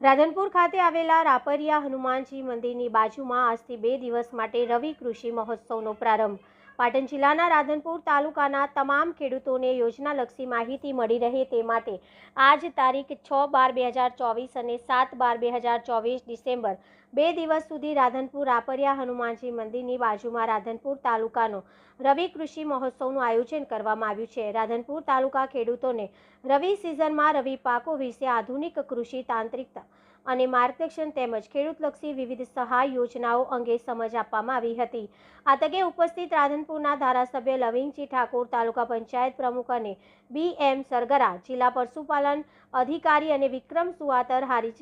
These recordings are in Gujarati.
રાધનપુર ખાતે આવેલા રાપરિયા હનુમાનજી મંદિરની બાજુમાં આજથી 2 દિવસ માટે રવિ કૃષિ મહોત્સવનો પ્રારંભ। પાટણ જિલ્લાના રાધનપુર તાલુકાના તમામ ખેડૂતોને યોજનાલક્ષી માહિતી મળી રહે તે માટે આજ તારીખ 6/12/2024 અને 7/12/2024 ડિસેમ્બર 2 દિવસ સુધી રાધનપુર રાપરિયા હનુમાનજી મંદિરની બાજુમાં રાધનપુર તાલુકાનો રવિ કૃષિ મહોત્સવનું આયોજન કરવામાં આવ્યું છે। રાધનપુર તાલુકા ખેડૂતોને રવિ સિઝનમાં રવિ પાકો વિશે આધુનિક કૃષિ તાંત્રિકતા અને માર્ગદર્શન તેમજ ખેડૂતલક્ષી વિવિધ સહાય યોજનાઓ અંગે સમજ આપવામાં આવી હતી। આ તકે ઉપસ્થિત રાધનપુરના ધારાસભ્ય લવિંગજી ઠાકોર, તાલુકા પંચાયત પ્રમુખ અને BM સરગરા, જિલ્લા પશુપાલન અધિકારી અને વિક્રમ સુવાતર હારીજ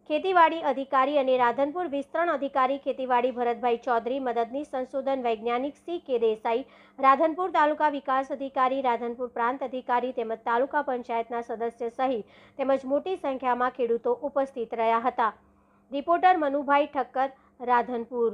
ખેતીવાડી અધિકારી અને રાધનપુર વિસ્તરણ અધિકારી ખેતીવાડી ભરતભાઈ ચૌધરી, મદદનીશ સંશોધન વૈજ્ઞાનિક CK દેસાઈ, રાધનપુર તાલુકા વિકાસ અધિકારી, રાધનપુર પ્રાંત અધિકારી તેમજ તાલુકા પંચાયતના સદસ્ય સહિત તેમજ મોટી સંખ્યામાં ખેડૂતો ઉપસ્થિત રહ્યા હતા। રિપોર્ટર મનુભાઈ ઠક્કર, રાધનપુર।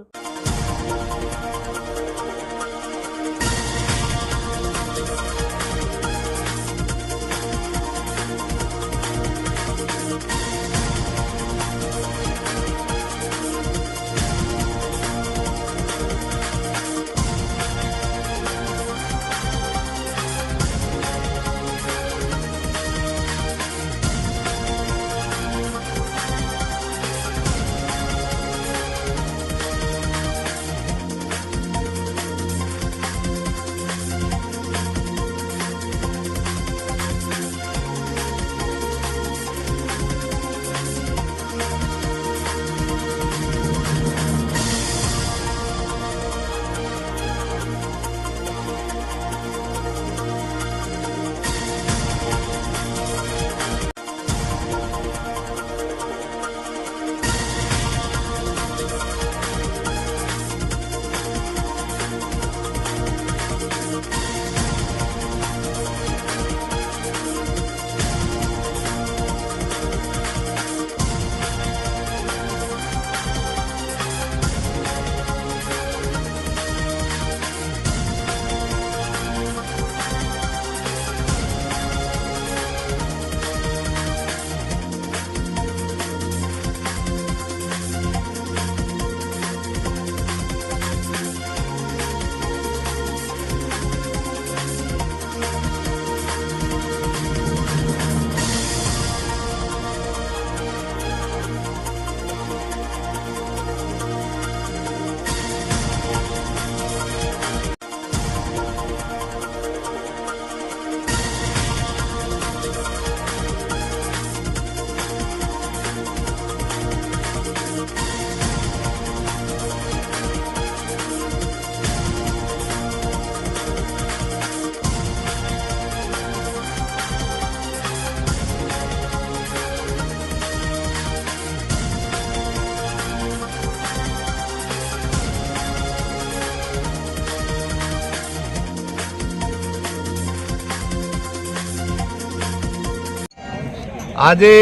આજે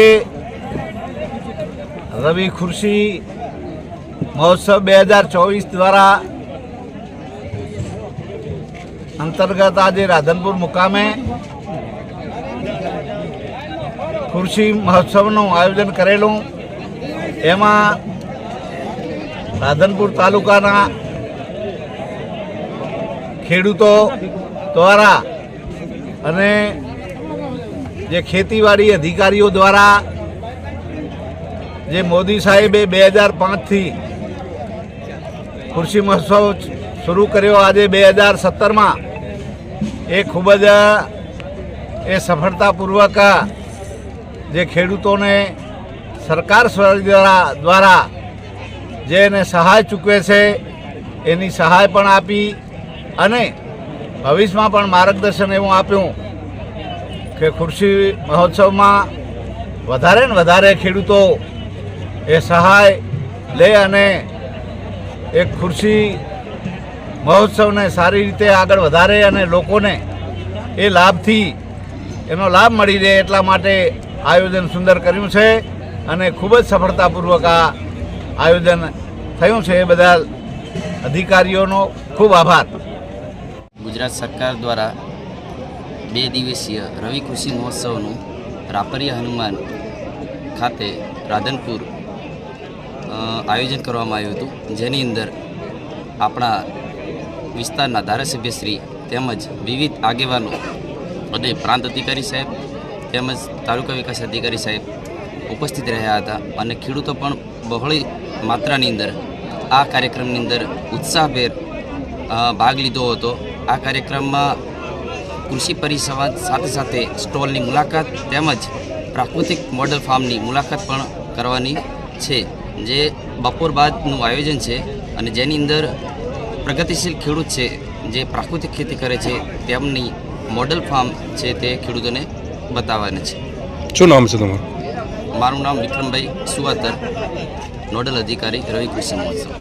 રવિ કૃષિ મહોત્સવ 2024 દ્વારા અંતર્ગત આજે રાધનપુર મુકામે કૃષિ મહોત્સવનું આયોજન કરેલું। એમાં રાધનપુર તાલુકાના ખેડૂતો દ્વારા અને જે ખેતીવાડી અધિકારીઓ દ્વારા જે મોદી સાહેબે 2005થી કૃષિ મહોત્સવ શરૂ કર્યો, આજે 2017માં એ ખૂબ જ સફળતાપૂર્વક જે ખેડૂતોને સરકાર દ્વારા જે એને સહાય ચૂકવે છે એની સહાય પણ આપી અને ભવિષ્યમાં પણ માર્ગદર્શન એવું આપ્યું કે કૃષિ મહોત્સવમાં વધારે ને વધારે ખેડૂતો એ સહાય લે અને એક કૃષિ મહોત્સવને સારી રીતે આગળ વધારે અને લોકોને એ લાભથી એનો લાભ મળી રહે એટલા માટે આયોજન સુંદર કર્યું છે અને ખૂબ જ સફળતાપૂર્વક આ આયોજન થયું છે। એ બદલ અધિકારીઓનો ખૂબ આભાર। ગુજરાત સરકાર દ્વારા 2 દિવસીય રવિ કૃષિ મહોત્સવનું રાપરિયા હનુમાન ખાતે રાધનપુર આયોજન કરવામાં આવ્યું હતું, જેની અંદર આપણા વિસ્તારના ધારાસભ્યશ્રી તેમજ વિવિધ આગેવાનો અને પ્રાંત અધિકારી સાહેબ તેમજ તાલુકા વિકાસ અધિકારી સાહેબ ઉપસ્થિત રહ્યા હતા અને ખેડૂતો પણ બહોળી માત્રાની અંદર આ કાર્યક્રમની અંદર ઉત્સાહભેર ભાગ લીધો હતો. આ કાર્યક્રમમાં કૃષિ પરિસંવાદ સાથે સાથે સ્ટોલની મુલાકાત તેમજ પ્રાકૃતિક મોડલ ફાર્મની મુલાકાત પણ કરવાની છે, જે બપોર બાદનું આયોજન છે અને જેની અંદર પ્રગતિશીલ ખેડૂત છે જે પ્રાકૃતિક ખેતી કરે છે તેમની મોડલ ફાર્મ છે તે ખેડૂતોને બતાવવાના છે. શું નામ છે તમારું? મારું નામ વિક્રમભાઈ સુવાતર, નોડલ અધિકારી રવિ કૃષિ મહોત્સવ.